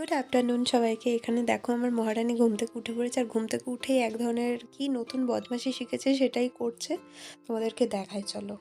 Good afternoon সবাইকে। এখানে দেখো আমার মহারানী ঘুম থেকে উঠে পড়েছে, আর ঘুম থেকে উঠেই এক ধরনের কি নতুন বদমাশি শিখেছে সেটাই করছে। তোমাদেরকে দেখাই, চলো।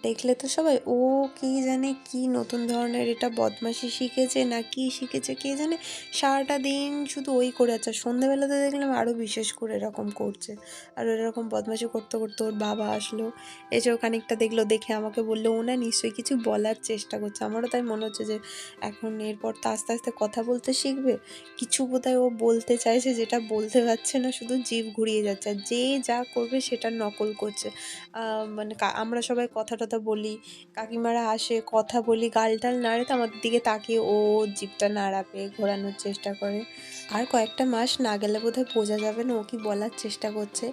দেখলে তো সবাই, ও কি জানে কি নতুন ধরনের এটা বদমাশি শিখেছে না কি শিখেছে কে জানে। সারাটা দিন শুধু ওই করে যাচ্ছে। সন্ধ্যেবেলাতে দেখলাম আরও বিশেষ করে এরকম করছে। আর এরকম বদমাশি করতে করতে ওর বাবা আসলো, এসেও খানিকটা দেখলো, দেখে আমাকে বললো ও না নিশ্চয়ই কিছু বলার চেষ্টা করছে। আমারও তাই মনে হচ্ছে যে এখন এরপর তো আস্তে আস্তে কথা বলতে শিখবে। কিছু বোধহয় ও বলতে চাইছে যেটা বলতে পারছে না, শুধু জিভ ঘুরিয়ে যাচ্ছে। আর যে যা করবে সেটা নকল করছে। মানে আমরা সবাই কথা টথা বলি, কাকিমারা আসে, কথা বলি, গাল-টাল নাড়ে তো আমাদের দিকে তাকিয়ে ও জিভটা নাড়াবে, ঘোরানোর চেষ্টা করে। আর কয়েকটা মাস না গেলে বোধহয় বোঝা যাবে না ও কি বলার চেষ্টা করছে।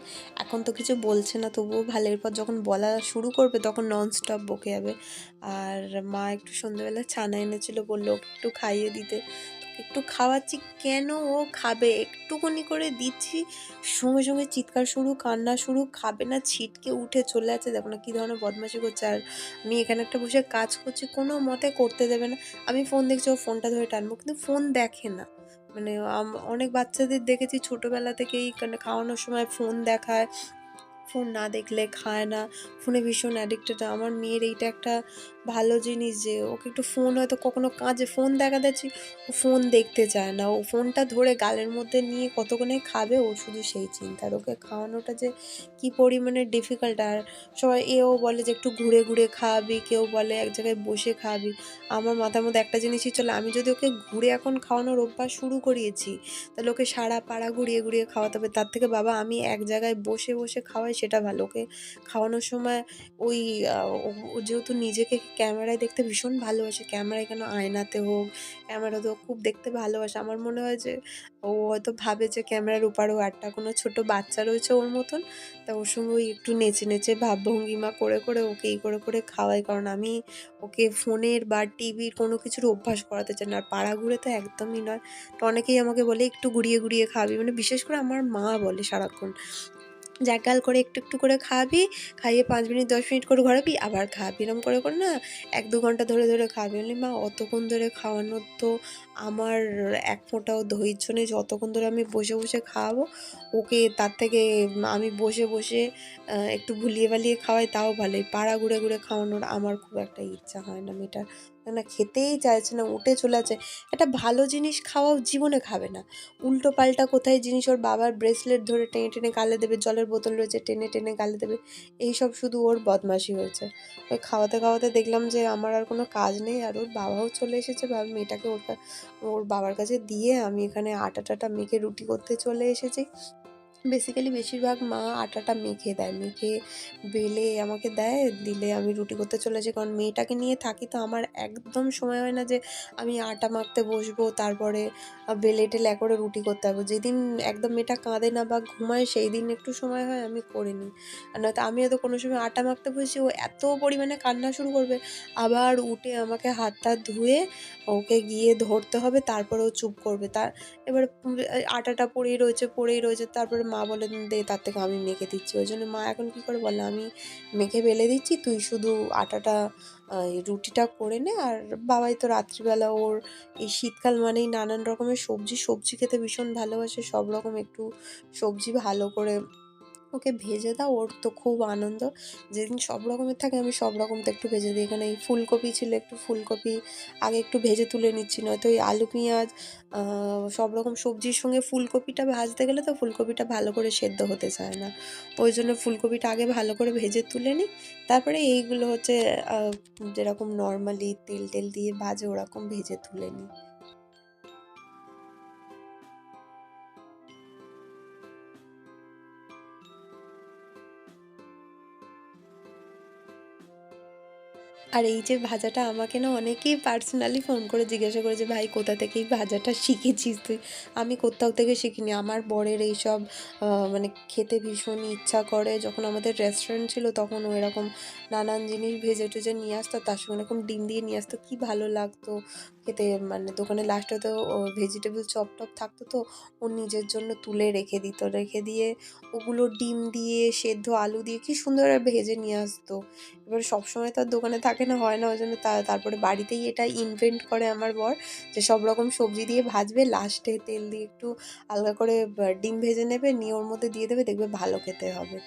এখন তো কিছু বলছে না, তবুও ভালো, এরপর যখন বলা শুরু করবে তখন ননস্টপ বকে যাবে। আর মা একটু সন্ধ্যেবেলা ছানা এনেছিল, বললো ওকে একটু খাইয়ে দিতে। একটু খাওয়াচ্ছি, কেন ও খাবে, একটুখানি করে দিচ্ছি, সঙ্গে সঙ্গে চিৎকার শুরু, কান্না শুরু, খাবে না, ছিটকে উঠে চলে যাচ্ছে। দেখো না কী ধরনের বদমাশি করছে। আর আমি এখানে একটা বসে কাজ করছি, কোনো মতে করতে দেবে না। আমি ফোন দেখছি, ও ফোনটা ধরে টানবো, কিন্তু ফোন দেখে না। মানে অনেক বাচ্চাদের দেখেছি ছোটোবেলা থেকেই খাওয়ানোর সময় ফোন দেখায়, ফোন না দেখলে খায় না, ফোনে ভীষণ অ্যাডিক্টেড। আমার মেয়ের এইটা একটা ভালো জিনিস যে ওকে একটু ফোন হয়তো কখনো কাঁদে, ফোন দেখা দিচ্ছি, ও ফোন দেখতে চায় না। ও ফোনটা ধরে গালের মধ্যে নিয়ে কতক্ষণে খাবে ওর শুধু সেই চিন্তা। আর ওকে খাওয়ানোটা যে কি পরিমাণে ডিফিকাল্ট। আর সবাই এও বলে যে একটু ঘুরে, ঘুরে খাওয়াবি, কেউ বলে এক জায়গায় বসে খাওয়াবি। আমার মাথার মধ্যে একটা জিনিসই চলে, আমি যদি ওকে ঘুরে এখন খাওয়ানোর অভ্যাস শুরু করিয়েছি, তাহলে ওকে সারা পাড়া ঘুরিয়ে, ঘুরিয়ে খাওয়াতে হবে। তার থেকে বাবা আমি এক জায়গায় বসে, বসে খাওয়াই সেটা ভালো। ওকে খাওয়ানোর সময় ওই আ ও ও যেহেতু নিজেকে ক্যামেরায় দেখতে ভীষণ ভালোবাসে। ক্যামেরায় কেন আয়নাতে হোক, ক্যামেরাতেও খুব দেখতে ভালোবাসে। আমার মনে হয় যে ও হয়তো ভাবে যে ক্যামেরার ওপারেও আরেকটা কোনো ছোট বাচ্চা রয়েছে ওর মতন। তা ওর সঙ্গে ওই একটু নেচে, নেচে ভাবভঙ্গিমা করে, করে ওকে করে, করে খাওয়াই। কারণ আমি ওকে ফোনের বা টিভির কোনো কিছুর অভ্যাস করাতে চাই না। আর পাড়া ঘুরে তো একদমই নয়। তো অনেকেই আমাকে বলে, "একটু ঘুরিয়ে, ঘুরিয়ে খাওয়াবি।" মানে বিশেষ করে আমার মা বলে সারাক্ষণ। জ্যাকাল করে একটু, একটু করে খাওয়াবি, খাইয়ে ৫ মিনিট ১০ মিনিট করে ঘোরাবি, আবার খাওয়াবি। এরম করে, করে না ১-২ ঘন্টা ধরে, ধরে খাওয়াবি। আমি বলি, "মা অতক্ষণ ধরে খাওয়ানোর তো আমার এক ফোঁটাও ধৈর্য নেই যে অতক্ষণ ধরে আমি বসে, বসে খাওয়াবো। ওকে তার থেকে আমি বসে, বসে একটু ভুলিয়ে-ভালিয়ে খাওয়াই তাও ভালো। এই পাড়া ঘুরে, ঘুরে খাওয়ানোর আমার খুব একটা ইচ্ছা হয় না। মেয়েটা না খেতেই চাইছে না, উঠে চলে যাচ্ছে। একটা ভালো জিনিস খাওয়াও জীবনে খাবে না। উল্টোপাল্টা কোথায় জিনিস ওর বাবার ব্রেসলেট ধরে টেনে, টেনে গালে দেবে, জলের বোতল রয়েছে টেনে, টেনে গালে দেবে। এইসব শুধু ওর বদমাশি হয়েছে। ওই খাওয়াতে, খাওয়াতে দেখলাম যে আমার আর কোনো কাজ নেই। আর ওর বাবাও চলে এসেছে। মেয়েটাকে ওর বাবার কাছে দিয়ে আমি এখানে আটা-টাটা মেখে রুটি করতে চলে এসেছি। বেসিক্যালি বেশিরভাগ মা আটাটা মেখে দেয়। মেখে বেলে আমাকে দেয়, দিলে আমি রুটি করতে চলে যাই। কারণ মেয়েটাকে নিয়ে থাকি তো আমার একদম সময় হয় না যে আমি আটা মাখতে বসবো, তারপরে বেলে-টেলে একেবারে রুটি করতে হবে। যেদিন একদম মেয়েটা কাঁদে না বা ঘুমায় সেই দিন একটু সময় হয় আমি করে নিই। আর নয়তো আমি হয়তো কোনো সময় আটা মাখতে বসি, ও এত পরিমাণে কান্না শুরু করবে, আবার উঠে আমাকে হাত-টাত ধুয়ে ওকে গিয়ে ধরতে হবে, তারপরে ও চুপ করবে। এবার আটাটা পড়েই রয়েছে। তারপরে মা বলে, "দে তার থেকে আমি মেখে দিচ্ছি।" ওইজন্য মা এখন কি করে বলে, "আমি মেখে বেলে দিচ্ছি, তুই শুধু আটাটা এই রুটিটা করে নে।" আর বাবাই তো রাত্রিবেলা ওর এই শীতকাল মানেই নানান রকমের সবজি, সবজি খেতে ভীষণ ভালোবাসে। সব রকম একটু সবজি ভালো করে ওকে ভেজে দাও, ওর তো খুব আনন্দ। যেদিন সব রকমের থাকে আমি সব রকমটা একটু ভেজে দিই। এখানে এই ফুলকপি ছিল, একটু ফুলকপি আগে একটু ভেজে তুলে নিচ্ছি। নয়তো এই আলু, পেঁয়াজ আ সব রকম সবজির সঙ্গে ফুলকপিটা ভাজতে গেলে তো ফুলকপিটা ভালো করে সেদ্ধ হতে চায় না। ওইজন্য ফুলকপিটা আগে ভালো করে ভেজে তুলে নিই। তারপরে এইগুলো হচ্ছে আ যেরকম নরমালি তেল-টেল দিয়ে ভাজে ওরকম ভেজে তুলে নিই। আর এই যে ভাজাটা আমাকে না অনেকেই পার্সোনালি ফোন করে জিজ্ঞাসা করেছে, "ভাই কোথা থেকে এই ভাজাটা শিখেছিস তুই?" আমি কোত্থাও থেকে শিখিনি। আমার বরের এইসব মানে খেতে ভীষণ ইচ্ছা করে। যখন আমাদের রেস্টুরেন্ট ছিল তখন ও এরকম নানান জিনিস ভেজে-টেজে নিয়ে আসতো। তার সঙ্গে এরকম ডিম দিয়ে নিয়ে আসতো। কি ভালো লাগতো খেতে। মানে দোকানে লাস্টে তো ভেজিটেবল চপ-টপ থাকতো তো ও নিজের জন্য তুলে রেখে দিত। রেখে দিয়ে ওগুলো ডিম দিয়ে, সেদ্ধ আলু দিয়ে কি সুন্দর ভেজে নিয়ে আসতো। এবার সবসময় তো আর দোকানে থাকে না, হয় না। ওইজন্য তারপরে বাড়িতেই এটা ইনভেন্ট করে আমার বর যে সব রকম সবজি দিয়ে ভাজবে, লাস্টে তেল দিয়ে একটু হালকা করে ডিম ভেজে নেবে, নিয়ে ওর মধ্যে দিয়ে দেবে, দেখবে ভালো খেতে হবে।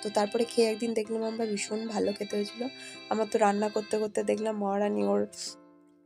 তো তারপরে খেয়ে একদিন দেখলাম আমরা ভীষণ ভালো খেতে হয়েছিল। আমার তো রান্না করতে, করতে দেখলাম মহারানী ওর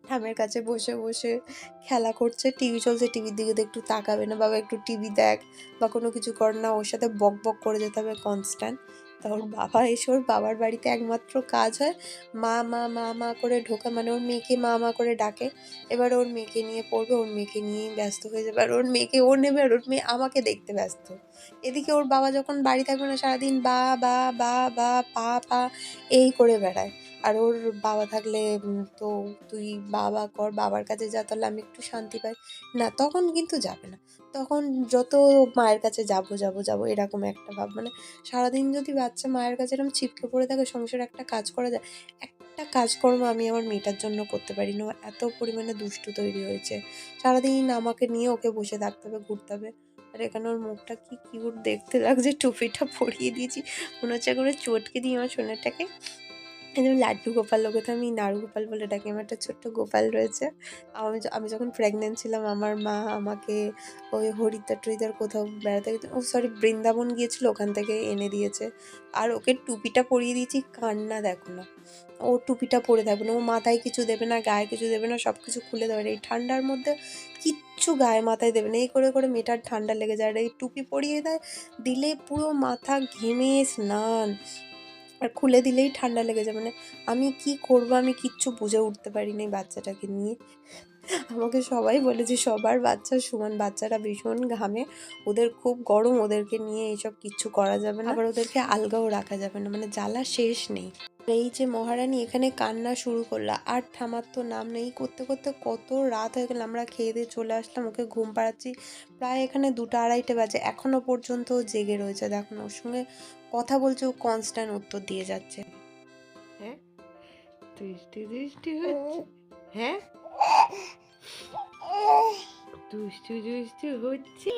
ঠামের কাছে বসে, বসে খেলা করছে। টিভি চলছে, টিভির দিকে তো একটু তাকাবে না। "বাবা একটু টিভি দেখ" বা কোনো কিছু কর না। ওর সাথে বক, বক করে যেতে হবে কনস্ট্যান্ট। তা ওর বাবা এসে ওর বাবার বাড়িতে একমাত্র কাজ হয় মা, মা, মা, মা করে ঢোকা, মানে ওর মেয়েকে মা, মা করে ডাকে। এবার ওর মেয়েকে নিয়ে পড়বে, ওর মেয়েকে নিয়েই ব্যস্ত হয়ে যাবে। আর ওর মেয়েকে ও নেবে আর ওর মেয়ে আমাকে দেখতে ব্যস্ত। এদিকে ওর বাবা যখন বাড়ি থাকবে না সারাদিন বা, বা, বা, বা, পা, পা এই করে বেড়ায়। আর ওর বাবা থাকলে তো তুই বাবা কর, বাবার কাছে যা তাহলে আমি একটু শান্তি পাই। না তখন কিন্তু যাবে না। তখন যত মায়ের কাছে যাবো, যাবো, যাবো এরকম একটা ভাব। মানে সারাদিন যদি বাচ্চা মায়ের কাছে এরকম চিপকে পড়ে থাকে সংসারে একটা কাজ করা যায়? একটা কাজকর্ম আমি আমার মেয়েটার জন্য করতে পারি না। ও এত পরিমাণে দুষ্টু তৈরি হয়েছে। সারাদিন আমাকে নিয়ে ওকে বসে থাকতে হবে, ঘুরতে হবে। আর এখানে ওর মুখটা কি কিউট দেখতে লাগছে, টুপিটা পরিয়ে দিয়েছি। মনে হচ্ছে একেবারে চটকে দিই আমার সোনাটাকে। এই যেমন লাড্ডু গোপাল, ওকে তো আমি নাড়ু গোপাল বলে ডাকি। আমার একটা ছোট্ট গোপাল রয়েছে। আমি যখন প্রেগন্যান্ট ছিলাম আমার মা আমাকে ওই হরিদ্বার-টরিদ্বার কোথাও বেড়াতে সরি বৃন্দাবন গিয়েছিল, ওখান থেকে এনে দিয়েছে। আর ওকে টুপিটা পরিয়ে দিয়েছি, কান্না দেখো না। ও টুপিটা পরে থাকবে না, ও মাথায় কিছু দেবে না, গায়ে কিছু দেবে না, সব কিছু খুলে দেবে না। এই ঠান্ডার মধ্যে কিচ্ছু গায়ে মাথায় দেবে না। এই করে, করে মেয়েটার ঠান্ডা লেগে যায়। আর এই টুপি পরিয়ে দিলে পুরো মাথা ঘেমে স্নান। আর খুলে দিলেই ঠান্ডা লেগে যায়। মানে আমি কি করব আমি কিচ্ছু বুঝে উঠতে পারিনি এই বাচ্চাটাকে নিয়ে। আমাকে সবাই বলে যে সবার বাচ্চা সমান, বাচ্চারা ভীষণ ঘামে, ওদের খুব গরম, ওদেরকে নিয়ে এইসব কিচ্ছু করা যাবে না, আবার ওদেরকে আলগাও রাখা যাবে না, মানে জ্বালা শেষ নেই। এই যে মহারানী এখানে কান্না শুরু করলো, আর থামার তো নাম নেই। করতে করতে কত রাত হয়ে গেল, আমরা খেয়ে দিয়ে চলে আসলাম, ওকে ঘুম পাড়াচ্ছি, প্রায় এখানে 2টা-2:30 বাজে, এখনো পর্যন্ত ও জেগে রয়েছে। দেখুন ওর সঙ্গে কথা বলছে, ও কনস্ট্যান্ট উত্তর দিয়ে যাচ্ছে। হ্যাঁ, দুষ্টু দুষ্টু হচ্ছে, হ্যাঁ দুষ্টু দুষ্টু হচ্ছে।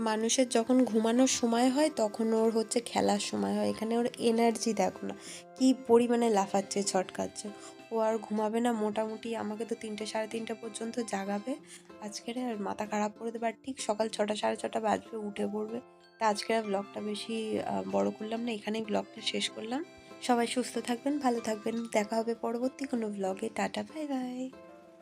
মানুষের যখন ঘুমানোর সময় হয় তখন ওর হচ্ছে খেলার সময় হয়। এখানে ওর এনার্জি দেখো না, কি পরিমাণে লাফাচ্ছে, ছটকাচ্ছে। ও আর ঘুমাবে না মোটামুটি, আমাকে তো 3টে 3:30 পর্যন্ত জাগাবে আজকের, আর মাথা খারাপ করে দেবে। আর ঠিক সকাল 6টা 6:30 বাজবে, উঠে পড়বে। তা আজকের আর ব্লগটা বেশি বড় করলাম না, এখানেই ব্লগটা শেষ করলাম। সবাই সুস্থ থাকবেন, ভালো থাকবেন, দেখা হবে পরবর্তী কোনো ব্লগে। Tata, bye bye.